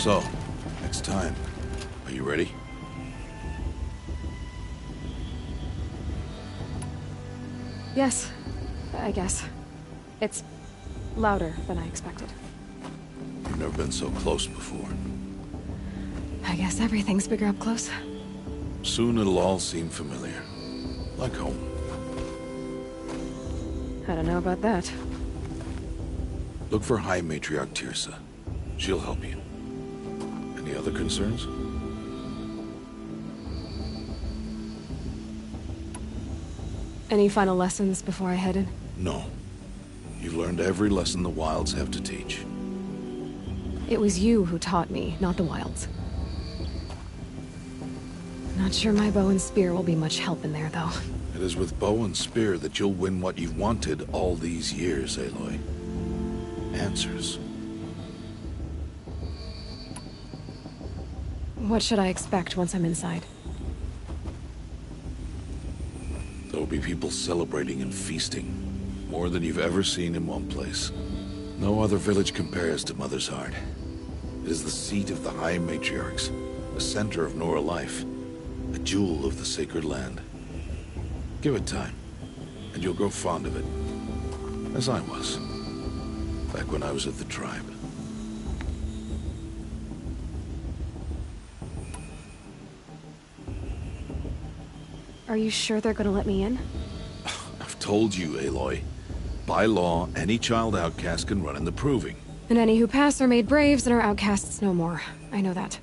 So, next time, are you ready? Yes, I guess. It's louder than I expected. You've never been so close before. I guess everything's bigger up close. Soon it'll all seem familiar. Like home. I don't know about that. Look for High Matriarch Teersa. She'll help you. Any other concerns? Any final lessons before I head in? No. You've learned every lesson the Wilds have to teach. It was you who taught me, not the Wilds. Not sure my bow and spear will be much help in there, though. It is with bow and spear that you'll win what you've wanted all these years, Aloy. Answers. What should I expect once I'm inside? There will be people celebrating and feasting. More than you've ever seen in one place. No other village compares to Mother's Heart. It is the seat of the High Matriarchs, the center of Nora life, a jewel of the sacred land. Give it time, and you'll grow fond of it. As I was, back when I was at the tribe. Are you sure they're gonna let me in? I've told you, Aloy. By law, any child outcast can run in the Proving. And any who pass are made braves and are outcasts no more. I know that.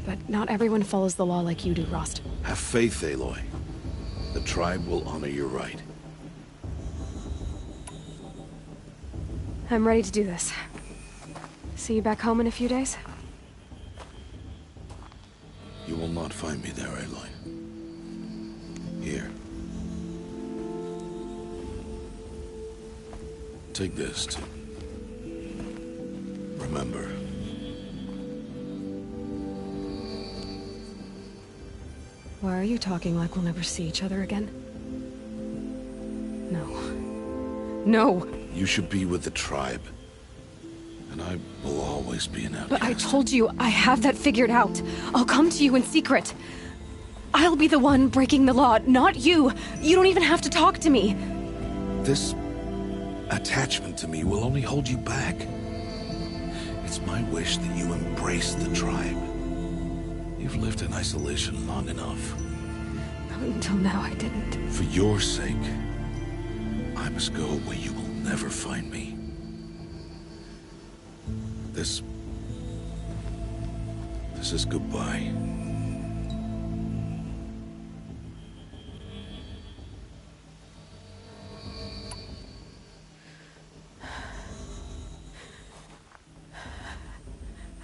But not everyone follows the law like you do, Rost. Have faith, Aloy. The tribe will honor your right. I'm ready to do this. See you back home in a few days? You will not find me there, Aloy. Here. Take this to remember. Why are you talking like we'll never see each other again? No. No! You should be with the tribe. And I will always be an outcast. But I told you, I have that figured out. I'll come to you in secret. I'll be the one breaking the law, not you. You don't even have to talk to me. This attachment to me will only hold you back. It's my wish that you embrace the tribe. You've lived in isolation long enough. Until now, I didn't. For your sake, I must go where you will never find me. This is goodbye.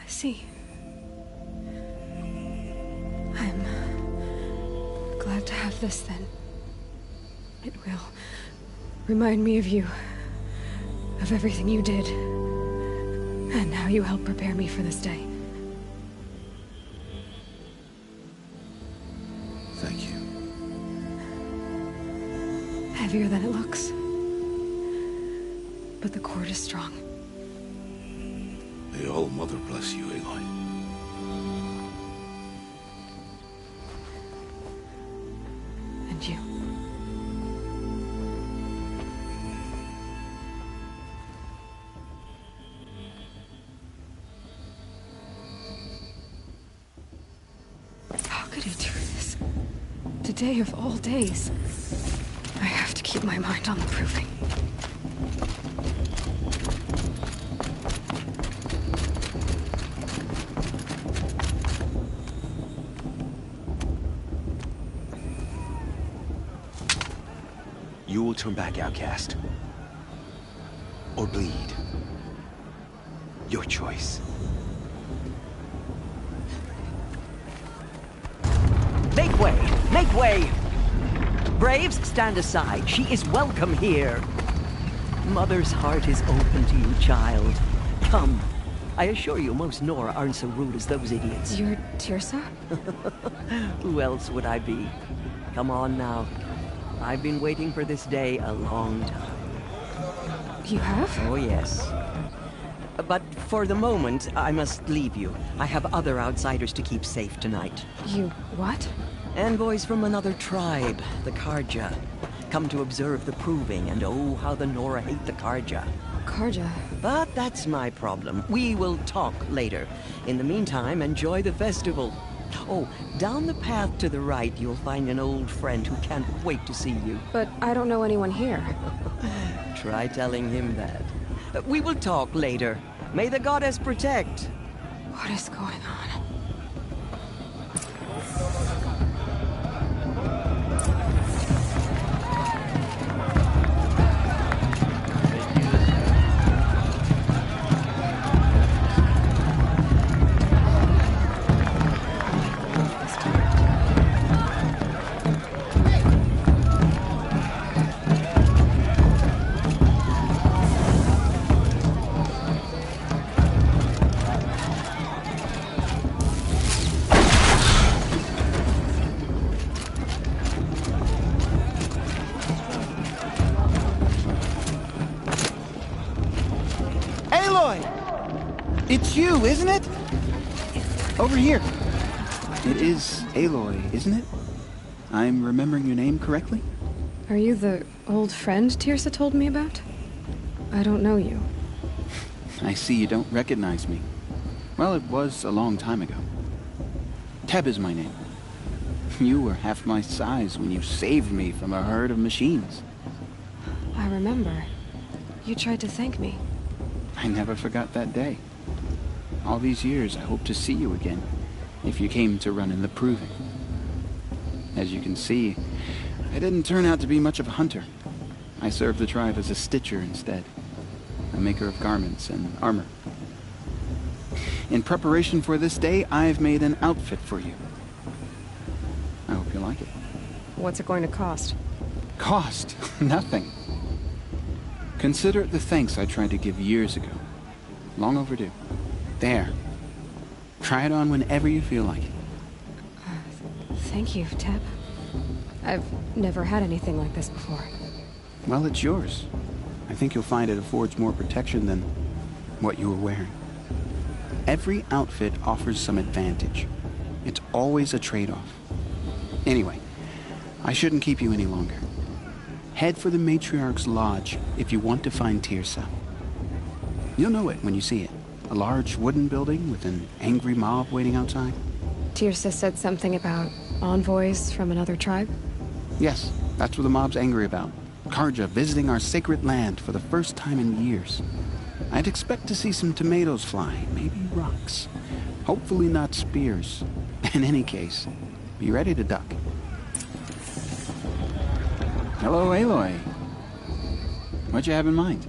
I see. I'm glad to have this then. It will remind me of you, of everything you did, and how you helped prepare me for this day. Thank you. Heavier than it looks. But the cord is strong. May All Mother bless you, Aloy. And you. How could he do this? Today of all days. I have to keep my mind on the Proving. You will turn back, outcast. Or bleed. Your choice. Make way! Make way! Braves, stand aside. She is welcome here. Mother's heart is open to you, child. Come. I assure you, most Nora aren't so rude as those idiots. You're Teersa? Who else would I be? Come on now. I've been waiting for this day a long time. You have? Oh, yes. But for the moment, I must leave you. I have other outsiders to keep safe tonight. You what? Envoys from another tribe, the Karja. Come to observe the proving, and oh, how the Nora hate the Karja. Karja. But that's my problem. We will talk later. In the meantime, enjoy the festival. Oh, down the path to the right, you'll find an old friend who can't wait to see you. But I don't know anyone here. Try telling him that. We will talk later. May the goddess protect. What is going on? It's you, isn't it? Over here. It is Aloy, isn't it? I'm remembering your name correctly? Are you the old friend Teersa told me about? I don't know you. I see you don't recognize me. Well, it was a long time ago. Teb is my name. You were half my size when you saved me from a herd of machines. I remember. You tried to thank me. I never forgot that day. All these years, I hope to see you again, if you came to run in the proving. As you can see, I didn't turn out to be much of a hunter. I served the tribe as a stitcher instead, a maker of garments and armor. In preparation for this day, I've made an outfit for you. I hope you like it. What's it going to cost? Cost? Nothing. Consider it the thanks I tried to give years ago. Long overdue. There. Try it on whenever you feel like it. Thank you, Teb. I've never had anything like this before. Well, it's yours. I think you'll find it affords more protection than what you were wearing. Every outfit offers some advantage. It's always a trade-off. Anyway, I shouldn't keep you any longer. Head for the Matriarch's Lodge if you want to find Teersa. You'll know it when you see it. A large wooden building with an angry mob waiting outside. Teersa said something about envoys from another tribe? Yes, that's what the mob's angry about. Karja visiting our sacred land for the first time in years. I'd expect to see some tomatoes fly, maybe rocks. Hopefully not spears. In any case, be ready to duck. Hello, Aloy. What'd you have in mind?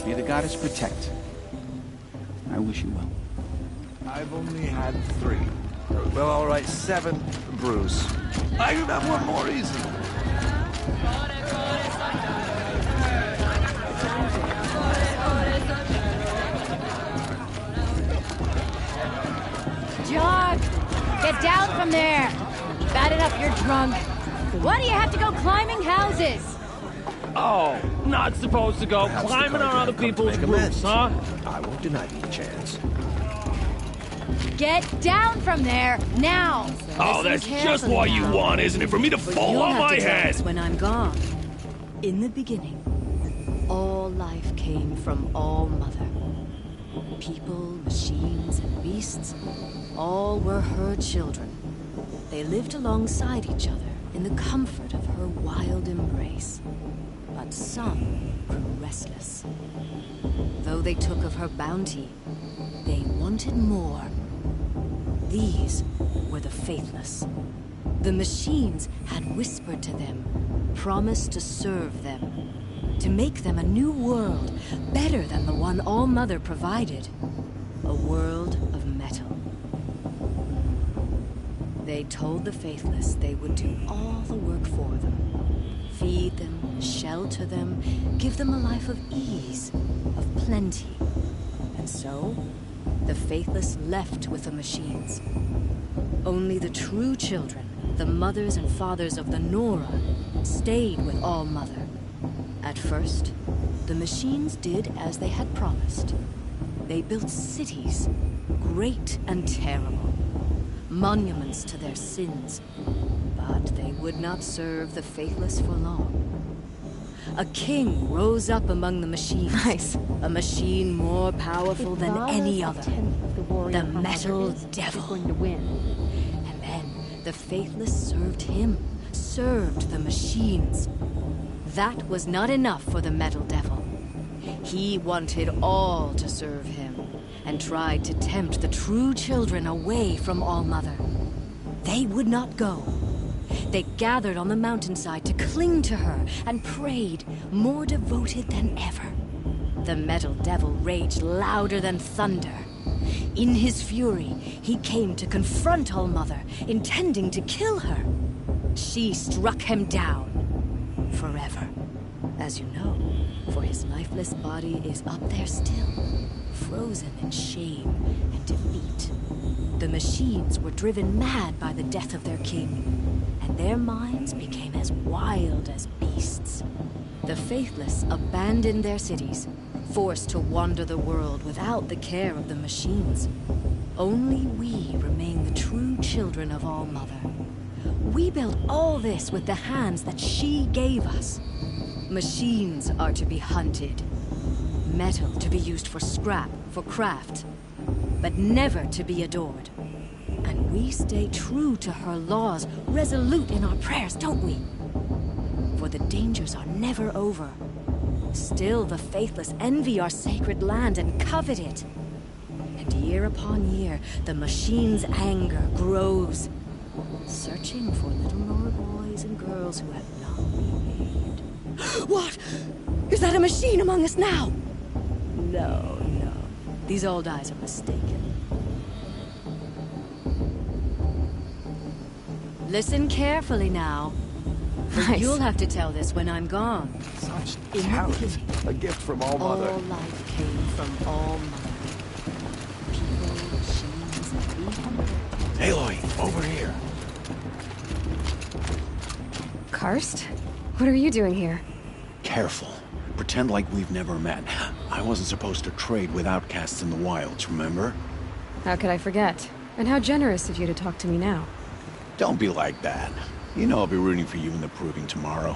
May the goddess protect. I wish you well. I've only had 3. Well, all right, 7 brews. I can have one more easy. John, get down from there. Bad enough you're drunk. Why do you have to go climbing houses? Oh, not supposed to go climbing on other people's roofs, huh? I won't deny you a chance. Get down from there, now! Oh, that's just what you want, isn't it? For me to fall You'll on have my to tell head! us when I'm gone. In the beginning, all life came from All Mother. People, machines, and beasts, all were her children. They lived alongside each other in the comfort of her wild embrace. But some grew restless. Though they took of her bounty, they wanted more. These were the Faithless. The machines had whispered to them, promised to serve them, to make them a new world, better than the one All Mother provided. A world of metal. They told the Faithless they would do all the work for them. Feed them, shelter them, give them a life of ease, of plenty. And so, the Faithless left with the machines. Only the true children, the mothers and fathers of the Nora, stayed with All Mother. At first, the machines did as they had promised. They built cities, great and terrible, monuments to their sins. But they would not serve the Faithless for long. A king rose up among the machines. Nice. A machine more powerful than any other. The Metal Devil. Going to win. And then the Faithless served him, served the machines. That was not enough for the Metal Devil. He wanted all to serve him, and tried to tempt the true children away from All Mother. They would not go. They gathered on the mountainside to cling to her and prayed, more devoted than ever. The Metal Devil raged louder than thunder. In his fury, he came to confront All Mother, intending to kill her. She struck him down. Forever. As you know, for his lifeless body is up there still, frozen in shame and defeat. The machines were driven mad by the death of their king, and their minds became as wild as beasts. The Faithless abandoned their cities, forced to wander the world without the care of the machines. Only we remain the true children of All Mother. We built all this with the hands that she gave us. Machines are to be hunted. Metal to be used for scrap, for craft. But never to be adored. And we stay true to her laws, resolute in our prayers, don't we? For the dangers are never over. Still the Faithless envy our sacred land and covet it. And year upon year, the machine's anger grows, searching for little Nora boys and girls who have not behaved. What? Is that a machine among us now? No, no. These old eyes are mistaken. Listen carefully now. Nice. You'll have to tell this when I'm gone. Such In the talent. beginning, A gift from All Mother. all life came from All Mother. People, machines, and beasts. Aloy, over here. Karst? What are you doing here? Careful. Pretend like we've never met. I wasn't supposed to trade with outcasts in the wilds, remember? How could I forget? And how generous of you to talk to me now. Don't be like that. You know I'll be rooting for you in the proving tomorrow.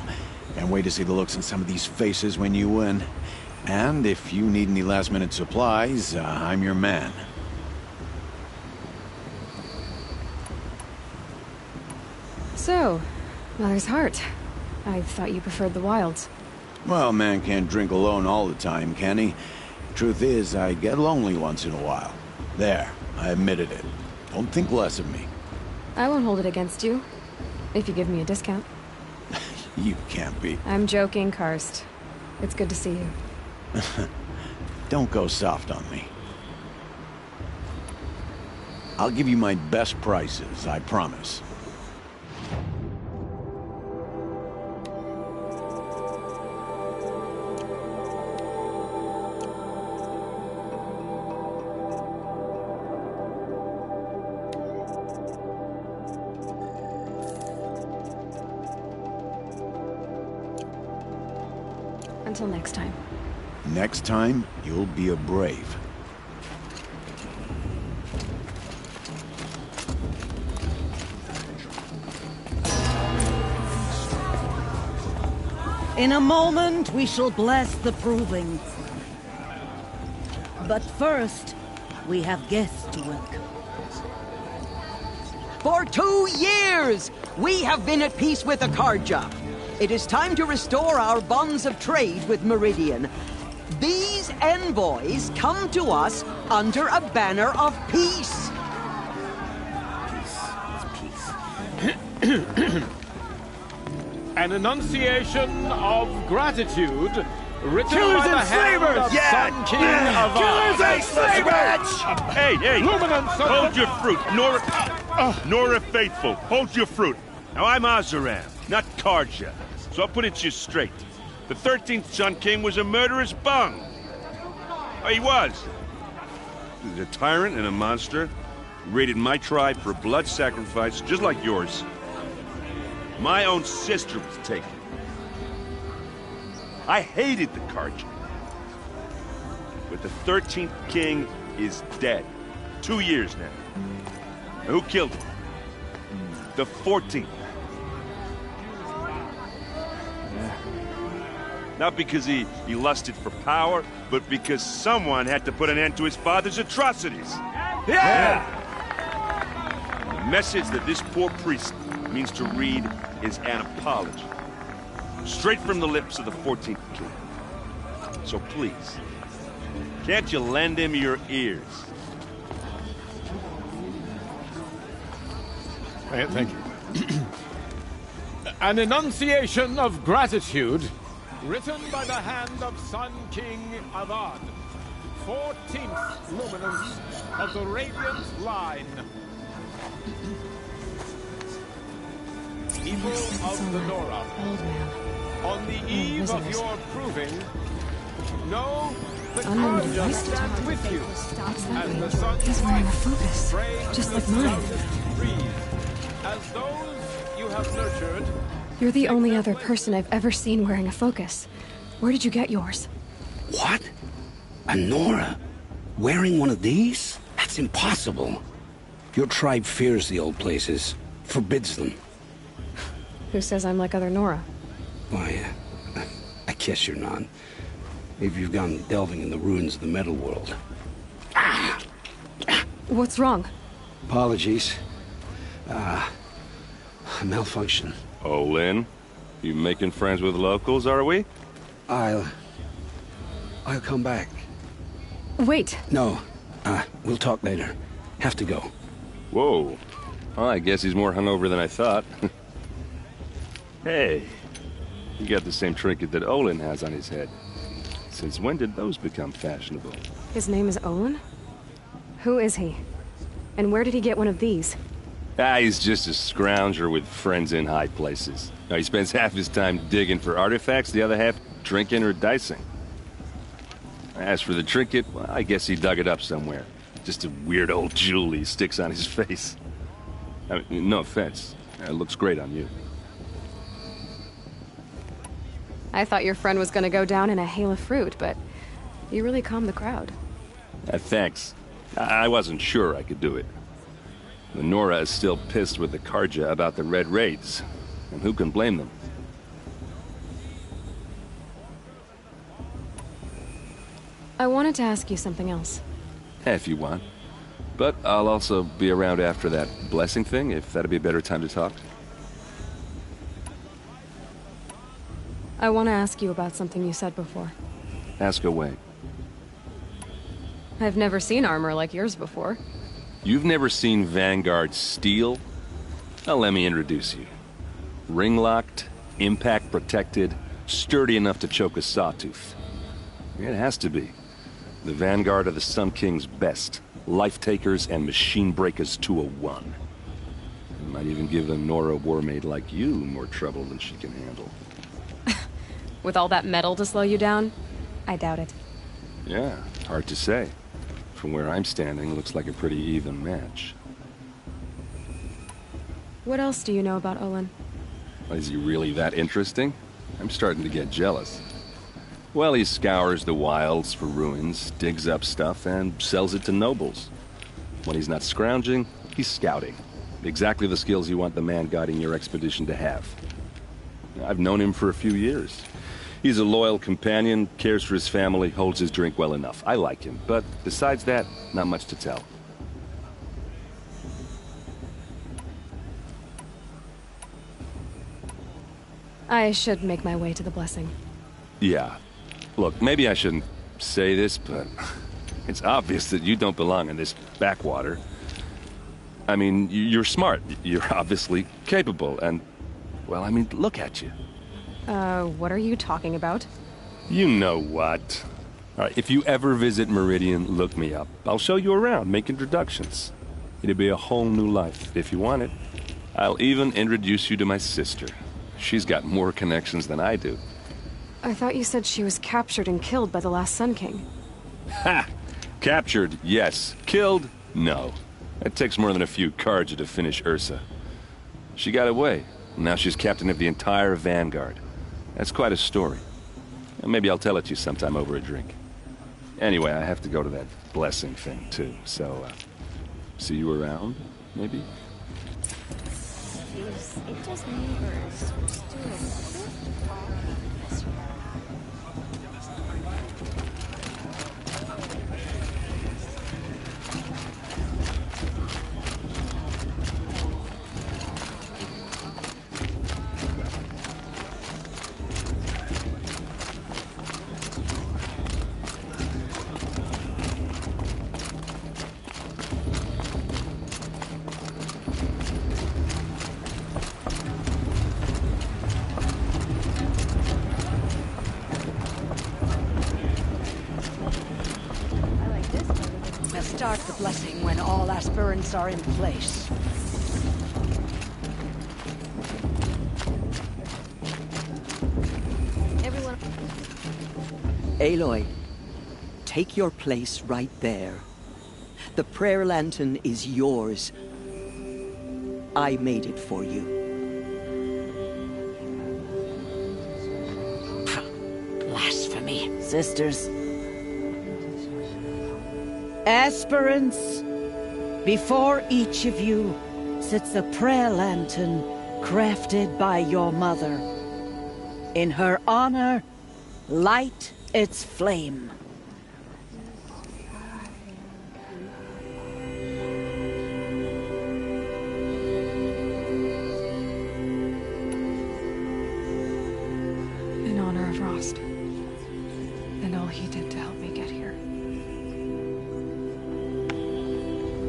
Can't wait to see the looks on some of these faces when you win. And if you need any last-minute supplies, I'm your man. So, Mother's Heart. I thought you preferred the wilds. Well, man can't drink alone all the time, can he? Truth is, I get lonely once in a while. There, I admitted it. Don't think less of me. I won't hold it against you. If you give me a discount. You can't be. I'm joking, Karst. It's good to see you. Don't go soft on me. I'll give you my best prices, I promise. Until next time. Next time, you'll be a brave. In a moment, we shall bless the proving. But first, we have guests to welcome. For 2 years, we have been at peace with Akarja. It is time to restore our bonds of trade with Meridian. These envoys come to us under a banner of peace. An enunciation of gratitude written Killers by the and hand slavers! of Sun King of Killers and slavers! Hey, hey! Luminance of Hold the- your fruit, Nora Faithful. Hold your fruit. Now, I'm Azaram, not Karja, so I'll put it to you straight. The 13th Sun King was a murderous bung. Oh, he was. He was a tyrant and a monster. He raided my tribe for blood sacrifice, just like yours. My own sister was taken. I hated the Karja. But the 13th king is dead. 2 years now. Now, who killed him? The 14th. Not because he lusted for power, but because someone had to put an end to his father's atrocities. Yeah! The message that this poor priest means to read is an apology. Straight from the lips of the 14th king. So please, can't you lend him your ears? Thank you. An enunciation of gratitude written by the hand of Sun King Avad, 14th luminance of the Radiant Line. People of the Nora, Old man. on the eve of your proving, know the Unknown Karja device to stands talk. with you. What's that As the mean? sun's He's wearing a light focus, sprays just the like mine. southern breeze. As those you have nurtured, You're the only other person I've ever seen wearing a focus. Where did you get yours? What? A Nora? Wearing one of these? That's impossible. Your tribe fears the old places, forbids them. Who says I'm like other Nora? Why, I guess you're not. Maybe you've gone delving in the ruins of the metal world. What's wrong? Apologies. A malfunction. Oh, Lynn, you making friends with locals, are we? I'll come back. Wait. No, we'll talk later. Have to go. Whoa. Well, I guess he's more hungover than I thought. Hey, you got the same trinket that Olin has on his head. Since when did those become fashionable? His name is Olin? Who is he? And where did he get one of these? He's just a scrounger with friends in high places. Now, he spends half his time digging for artifacts, the other half drinking or dicing. As for the trinket, well, I guess he dug it up somewhere. Just a weird old jewel he sticks on his face. I mean, no offense. It looks great on you. I thought your friend was gonna go down in a hail of fruit, but you really calmed the crowd. Thanks. I wasn't sure I could do it. The Nora is still pissed with the Karja about the Red Raids, and who can blame them? I wanted to ask you something else. If you want. But I'll also be around after that blessing thing, if that'd be a better time to talk. I want to ask you about something you said before. Ask away. I've never seen armor like yours before. You've never seen Vanguard steel? Well, let me introduce you. Ring-locked, impact-protected, sturdy enough to choke a sawtooth. It has to be. The Vanguard of the Sun King's best. Life Takers and Machine Breakers to a 1. Might even give a Nora Warmaid like you more trouble than she can handle. With all that metal to slow you down? I doubt it. Yeah, hard to say. From where I'm standing, looks like a pretty even match. What else do you know about Olin? Is he really that interesting? I'm starting to get jealous. Well, he scours the wilds for ruins, digs up stuff, and sells it to nobles. When he's not scrounging, he's scouting. Exactly the skills you want the man guiding your expedition to have. I've known him for a few years. He's a loyal companion, cares for his family, holds his drink well enough. I like him, but besides that, not much to tell. I should make my way to the blessing. Yeah. Look, maybe I shouldn't say this, but it's obvious that you don't belong in this backwater. I mean, you're smart. You're obviously capable, and, well, I mean, look at you. What are you talking about? You know what. All right, if you ever visit Meridian, look me up. I'll show you around, make introductions. It'll be a whole new life, if you want it. I'll even introduce you to my sister. She's got more connections than I do. I thought you said she was captured and killed by the last Sun King. Ha! Captured, yes. Killed, no. It takes more than a few Carja to finish Ursa. She got away. Now she's captain of the entire Vanguard. That's quite a story. Maybe I'll tell it to you sometime over a drink. Anyway, I have to go to that blessing thing, too. So, see you around, maybe? It just neighbors. Start the blessing when all aspirants are in place. Everyone... Aloy, take your place right there. The prayer lantern is yours. I made it for you. Blasphemy. Sisters. Aspirants, before each of you sits a prayer lantern crafted by your mother. In her honor, light its flame. In honor of Rost, and all he did to help me get here.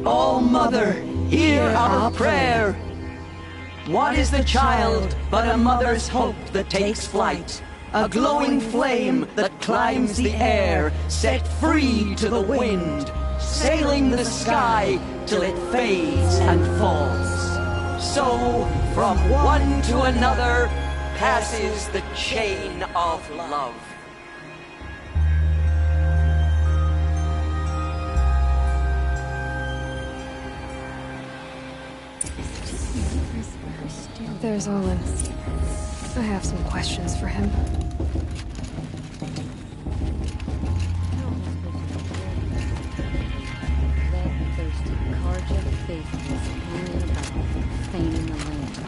Oh, Mother, hear our prayer. What is the child but a mother's hope that takes flight? A glowing flame that climbs the air, set free to the wind, sailing the sky till it fades and falls. So, from one to another, passes the chain of love. There's Olin. I have some questions for him.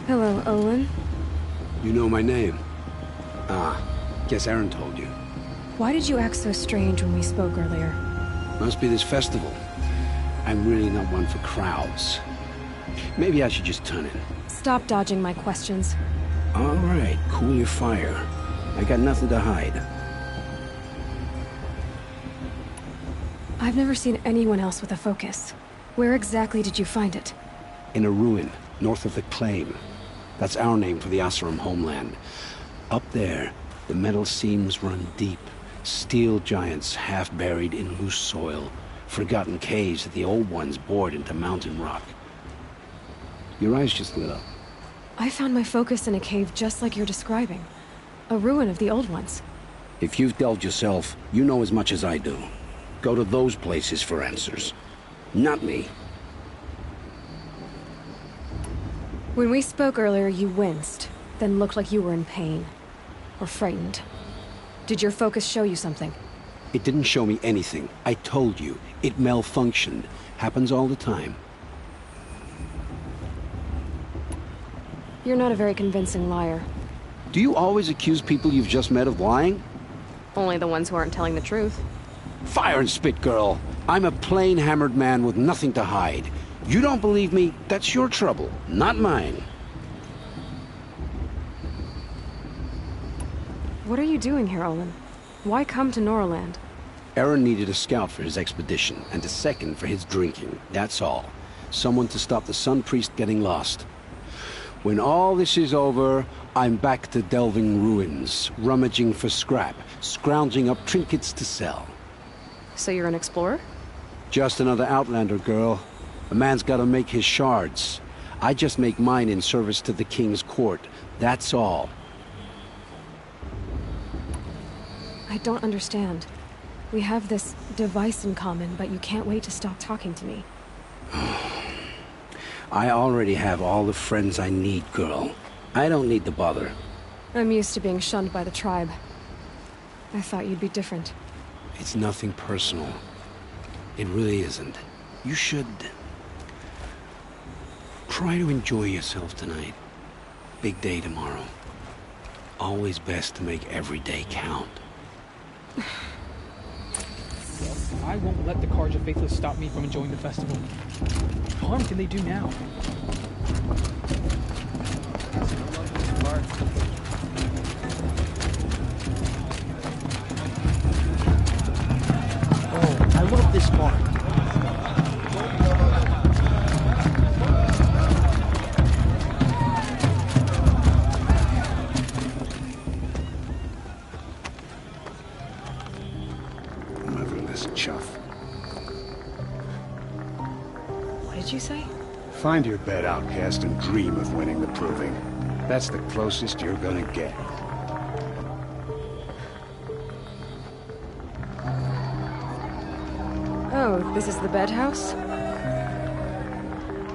Hello, Olin. You know my name? Ah, guess Aaron told you. Why did you act so strange when we spoke earlier? Must be this festival. I'm really not one for crowds. Maybe I should just turn in. Stop dodging my questions. All right, cool your fire. I got nothing to hide. I've never seen anyone else with a focus. Where exactly did you find it? In a ruin, north of the Claim. That's our name for the Oseram homeland. Up there, the metal seams run deep. Steel giants half buried in loose soil. Forgotten caves that the old ones bored into mountain rock. Your eyes just lit up. I found my focus in a cave just like you're describing. A ruin of the old ones. If you've delved yourself, you know as much as I do. Go to those places for answers. Not me. When we spoke earlier, you winced, then looked like you were in pain. Or frightened. Did your focus show you something? It didn't show me anything. I told you. It malfunctioned. Happens all the time. You're not a very convincing liar. Do you always accuse people you've just met of lying? Only the ones who aren't telling the truth. Fire and spit, girl. I'm a plain hammered man with nothing to hide. You don't believe me, that's your trouble, not mine. What are you doing here, Olin? Why come to Noraland? Eren needed a scout for his expedition, and a second for his drinking, that's all. Someone to stop the Sun Priest getting lost. When all this is over, I'm back to delving ruins, rummaging for scrap, scrounging up trinkets to sell. So you're an explorer? Just another Outlander, girl. A man's gotta make his shards. I just make mine in service to the King's court, that's all. I don't understand. We have this device in common, but you can't wait to stop talking to me. I already have all the friends I need, girl. I don't need the bother. I'm used to being shunned by the tribe. I thought you'd be different. It's nothing personal. It really isn't. You should... try to enjoy yourself tonight. Big day tomorrow. Always best to make every day count. I won't let the Carja Faithless stop me from enjoying the festival. What harm can they do now? Oh, I love this part. Motherless chuff. What did you say? Find your bed, outcast, and dream of winning the proving. That's the closest you're gonna get. Oh, this is the bedhouse?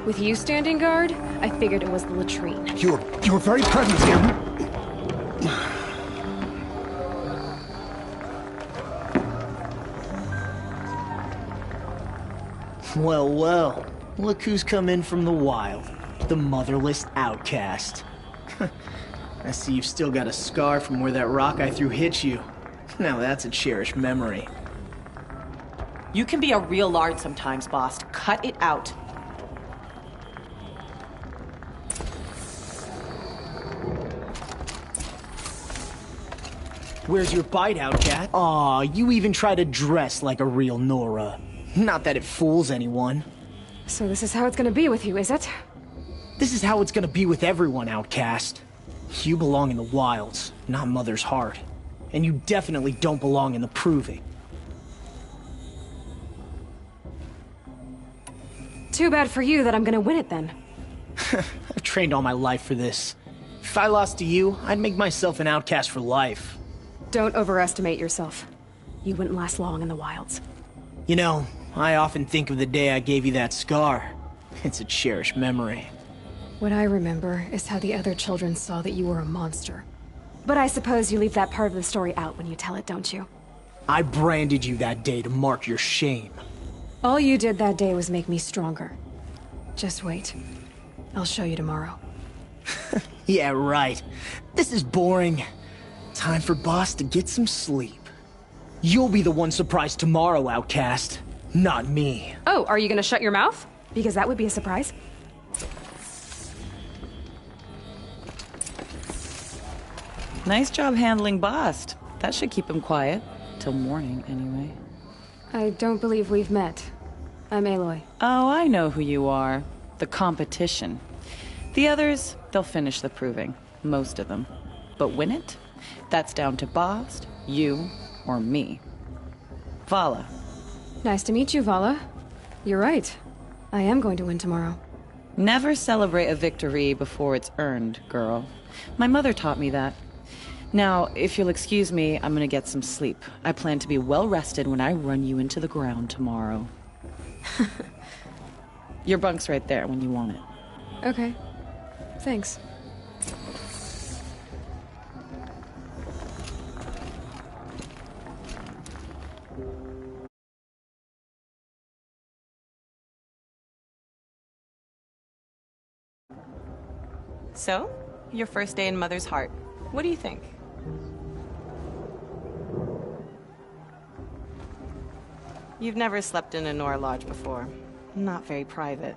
With you standing guard, I figured it was the latrine. Your very presence here... Well, well. Look who's come in from the wild. The motherless outcast. I see you've still got a scar from where that rock I threw hit you. Now that's a cherished memory. You can be a real lard sometimes, boss. Cut it out. Where's your bite, outcast? Aw, you even try to dress like a real Nora. Not that it fools anyone. So this is how it's gonna be with you, is it? This is how it's gonna be with everyone, outcast. You belong in the wilds, not Mother's heart. And you definitely don't belong in the proving. Too bad for you that I'm gonna win it then. I've trained all my life for this. If I lost to you, I'd make myself an outcast for life. Don't overestimate yourself. You wouldn't last long in the wilds. You know, I often think of the day I gave you that scar. It's a cherished memory. What I remember is how the other children saw that you were a monster. But I suppose you leave that part of the story out when you tell it, don't you? I branded you that day to mark your shame. All you did that day was make me stronger. Just wait. I'll show you tomorrow. Yeah, right. This is boring. Time for Boss to get some sleep. You'll be the one surprised tomorrow, outcast. Not me. Oh, are you gonna shut your mouth? Because that would be a surprise. Nice job handling Bast. That should keep him quiet. Till morning, anyway. I don't believe we've met. I'm Aloy. Oh, I know who you are. The competition. The others, they'll finish the proving. Most of them. But win it? That's down to Bast, you, or me. Vala, Nice to meet you, Vala. You're right. I am going to win tomorrow. Never celebrate a victory before it's earned, girl. My mother taught me that. Now, if you'll excuse me, I'm gonna get some sleep. I plan to be well rested when I run you into the ground tomorrow. Your bunk's right there when you want it. Okay. Thanks. So, your first day in Mother's Heart. What do you think? You've never slept in a Nora Lodge before. Not very private.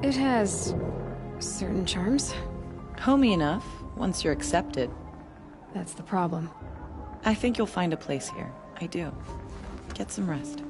It has certain charms. Homey enough, once you're accepted. That's the problem. I think you'll find a place here. I do. Get some rest.